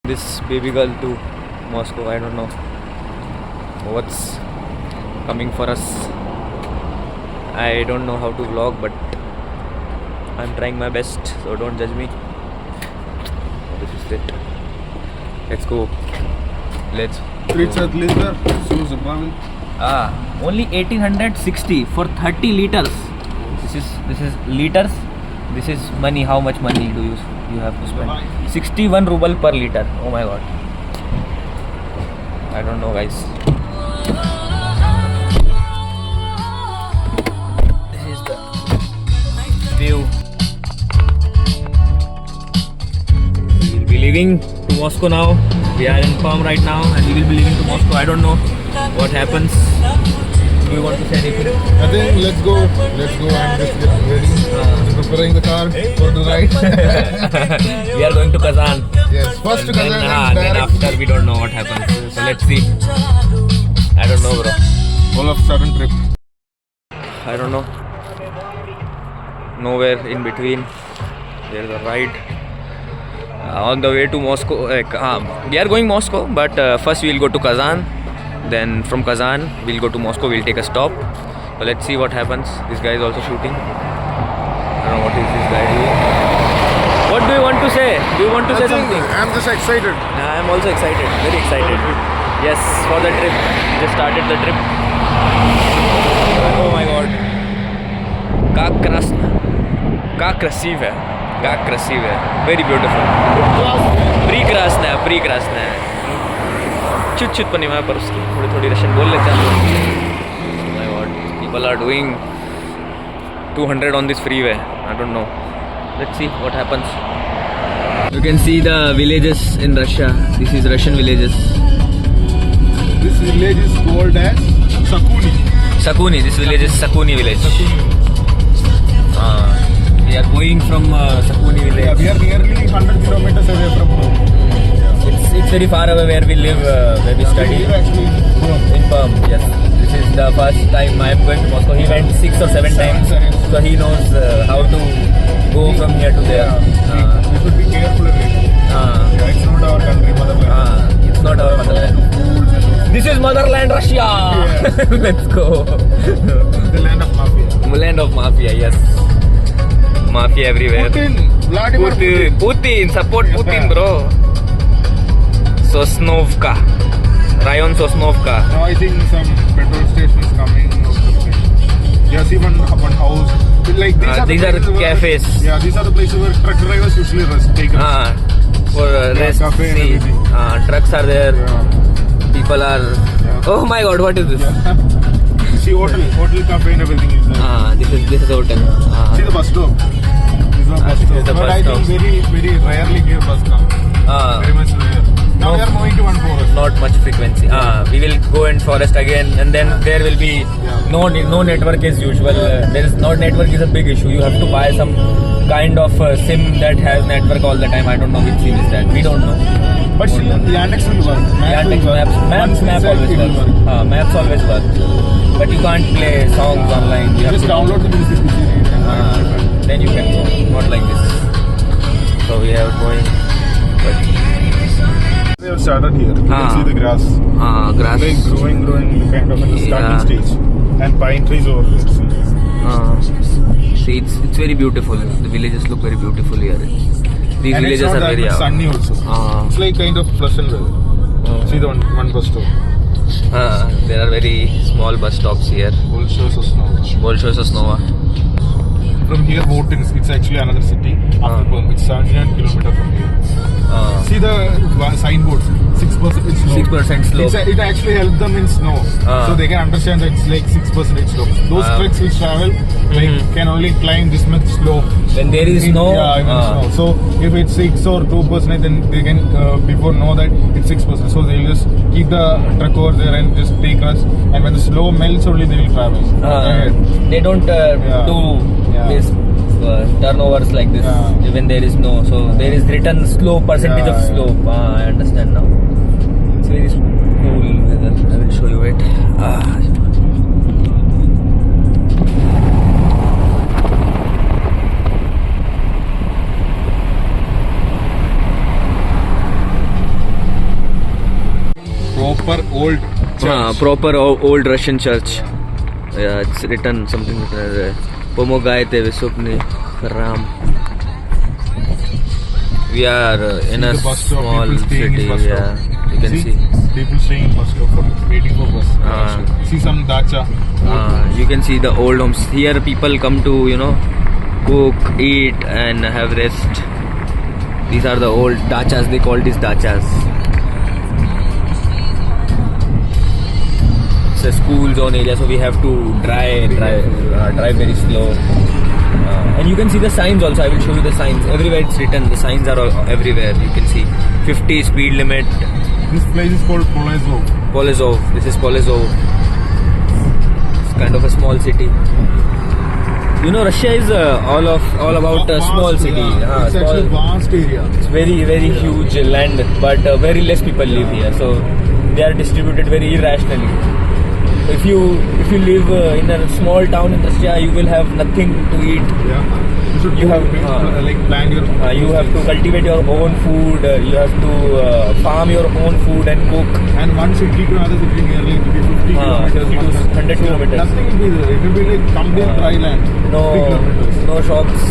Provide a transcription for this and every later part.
This baby girl to Moscow. I don't know what's coming for us. I don't know how to vlog, but I'm trying my best, so don't judge me. This is it. Let's go. Let's go. liter, so Zimbabwe. Only 1860 for 30 liters. This is liters. This is money. How much money do you have to spend? 61 ruble per liter. Oh my god. I don't know, guys. This is the view. We will be leaving to Moscow now. We are in Perm right now, and we will be leaving to Moscow. I don't know what happens. Do you want to say anything? I think let's go. I'm just getting ready. Preparing the car for the ride. We are going to Kazan. Yes, first to Then, Kazan. then Then after we don't know what happens. So let's see. I don't know, bro. all of sudden trip. I don't know. Nowhere in between. There's a ride. On the way to Moscow. We are going Moscow, but first we will go to Kazan. Then from Kazan we'll go to Moscow. We'll take a stop. So let's see what happens. This guy is also shooting. I don't know what is this guy doing. What do you want to say? Do you want to say something? I'm just excited. I'm also excited. Very excited. Yes, for the trip. Just started the trip. Oh my god. Как красиво. Как красиво. Very beautiful. Прекрасная. चुट पनीमा पर उसकी थोड़ी Russian बोल लेते हैं. Oh my god. People are doing 200 on this freeway. I don't know. Let's see what happens. You can see the villages in Russia. This is Russian villages. This village is called as Sakuni. This village is Sakuni village. We are going from Sakuni village. Yeah, we are nearly 100 kilometers away from home. It's very far away where we live, where we study. We live actually In Perm, yes. This is the first time I am going to Moscow. He went 6 or 7 times, so he knows how to go from here to there. we should be careful of it. Yeah, it's not our country, motherland. It's not our motherland. This is motherland Russia. Yeah. Let's go. The land of mafia. Land of mafia, yes. Mafia everywhere. Vladimir Putin. Support Putin, bro. Sosnovka. Rayon Sosnovka. Now I think some petrol station is coming. Yeah, see one house. Like These are the places cafes. Yeah, these are the places where truck drivers usually take rest. For rest. cafe and See, everything. trucks are there. Yeah. People are. Yeah. Oh my God! What is this? See hotel cafe and everything is there. This is hotel. See the bus stop. This is the bus this stop. is the But bus I think stop. very rarely here bus come. Very much rare. Now No. we are moving to one forest. Not much frequency. We will go in forest again, and then there will be no network as usual. There is no network is a big issue. You have to buy some kind of SIM that has network all the time. I don't know which SIM is that. We don't know. But still, Yandex will work. Yandex Maps always works. Maps always work. But you can't play songs online. You have Just to download the music which you need. then you can go. Not like this. So we are going. But We have started here. You can see the grass. grass. Like growing kind of in the starting stage. And pine trees over there. See, it's very beautiful. The villages look very beautiful here. These And villages it's not are that very much sunny also. It's like kind of pleasant weather. See the one bus stop. There are very small bus stops here. Bolshoi Sosnova. Bolshoi Sosnova. From here, Votin, it's actually another city. After Perm, it's 79 kilometers from here. See the signboards. 6% slope. 6% slope. It actually helps them in snow, so they can understand that it's like 6% slope. Those trucks which travel can only climb this much slope. When there is snow. Snow. So if it's 6 or 2%, then they can before know that it's 6%. So they'll just keep the truck over there and just take rest. And when the snow melts, only they will travel. They don't do this turnovers like this when there is no. So there is written slow percentage of slope. I understand now. It's very cool weather. I will show you it. proper old church. Proper old Russian church. Yeah, it's written something written Pomogayate Visupni Ram. We are in See a the bus stop, small people staying in city. bus stop. Yeah, you can see. People staying in bus stop for waiting for bus. See some dacha. You can see the old homes. Here people come to, cook, eat and have rest. These are the old dachas. They call these dachas. It's a school zone area, so we have to drive very slow. And you can see the signs also. I will show you the signs. Everywhere it's written. The signs are all everywhere. You can see 50 speed limit. This place is called Polezov. Polezov. This is Polezov. It's kind of a small city. Russia is all about a small city. It's actually a vast area. It's very huge land, but very less people live here. So they are distributed very irrationally. If you live in a small town in Russia, you will have nothing to eat. Yeah. You have plant your. You have to cultivate your own food. You have to farm your own food and cook. And one city to another city nearly it will be 50 kilometers. 50 to 100 kilometers. Nothing will be there. It will be like complete dry land. No shops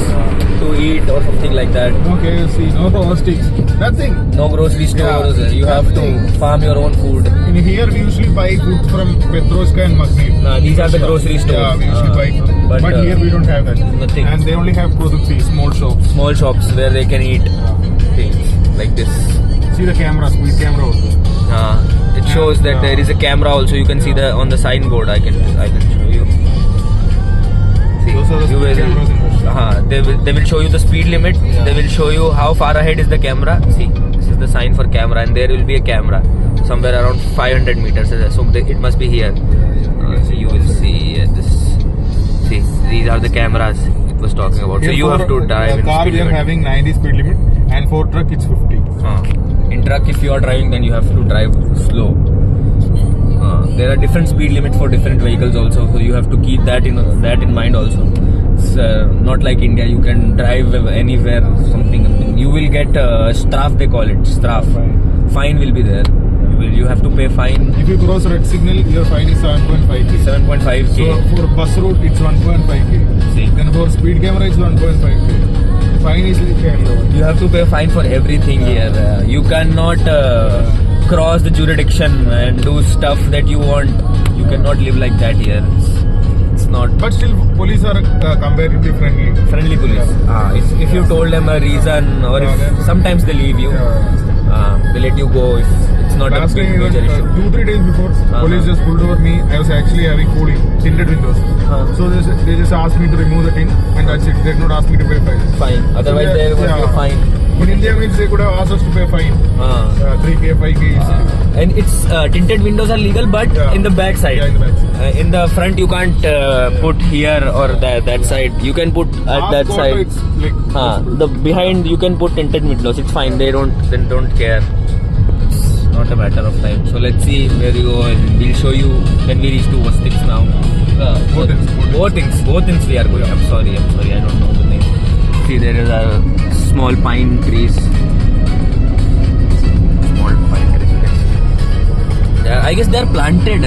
to eat or something like that. No KFC, no power sticks, nothing. No grocery stores. Yeah, you have to farm your own food. In here we usually buy food from Petrovska and Magnet. These are the grocery stores. Yeah, we usually buy from. But here we don't have that. Nothing. And they only have Produksi, small shops. Small shops where they can eat things like this. See the camera, speed camera also. It shows that there is a camera also. You can see the on the signboard. I can show you. See, Those are the speed cameras in Russia. they will show you the speed limit. Yeah. They will show you how far ahead is the camera. See, this is the sign for camera, and there will be a camera somewhere around 500 meters. So it must be here. So you will see this. See, these are the cameras it was talking about. Here so you have to drive in car speed we are limit. having 90 speed limit, and for truck it's 50. In truck, if you are driving, then you have to drive slow. There are different speed limit for different vehicles also, so you have to keep that in mind also. It's not like India. You can drive anywhere. Something you will get straff. They call it straff. Fine will be there. You have to pay fine. If you cross red signal, your fine is 7.5k. 7.5k. So for bus route, it's 1.5k. See. Then for speed camera, it's 1.5k. Fine is like You have to pay fine for everything here. You cannot cross the jurisdiction and do stuff that you want. You cannot live like that here. It's not. But still, police are comparatively friendly. Friendly police. If you told them a reason, or if sometimes they leave you, they let you go if it's not Last a big time, major issue. 2-3 days before, police just pulled over me. I was actually having cooling tinted windows. So they just asked me to remove the tint, and that's it. They did not ask me to pay fine. Fine. Otherwise, So there was no fine. In India, means they could have asked us to pay fine. 3k, 5k. And it's tinted windows are legal, but in the back side. Yeah, in the back side. In the front, you can't put here or that side. You can put at that side. It's like The behind you can put tinted windows. It's fine. They don't care. It's not a matter of time. So let's see where we go, and we'll show you when we reach to Vostix now. Both things we are going. I'm sorry. I don't know the name. See, there is a small pine trees. Yeah, I guess they're planted.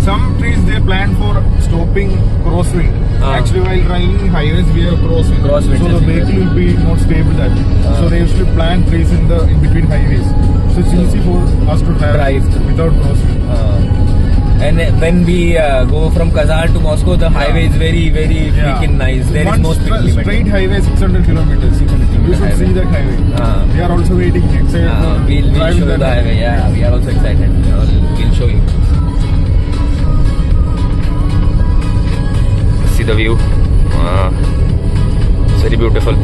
some trees they plant for stopping crosswind. Actually, while driving highways, we have crosswind. Crosswind, so the yes, vehicle will be not stable that. So they usually plant trees in between highways. So it's easy for us to drive without crosswind. And when we go from Kazan to Moscow, the highway is very freaking nice. There is no speed limit. Straight highway, 600 kilometers. You should see that highway. We are also waiting excited for we'll show driving you that the highway. Yeah, we are also excited. We'll show you. See the view. It's very beautiful.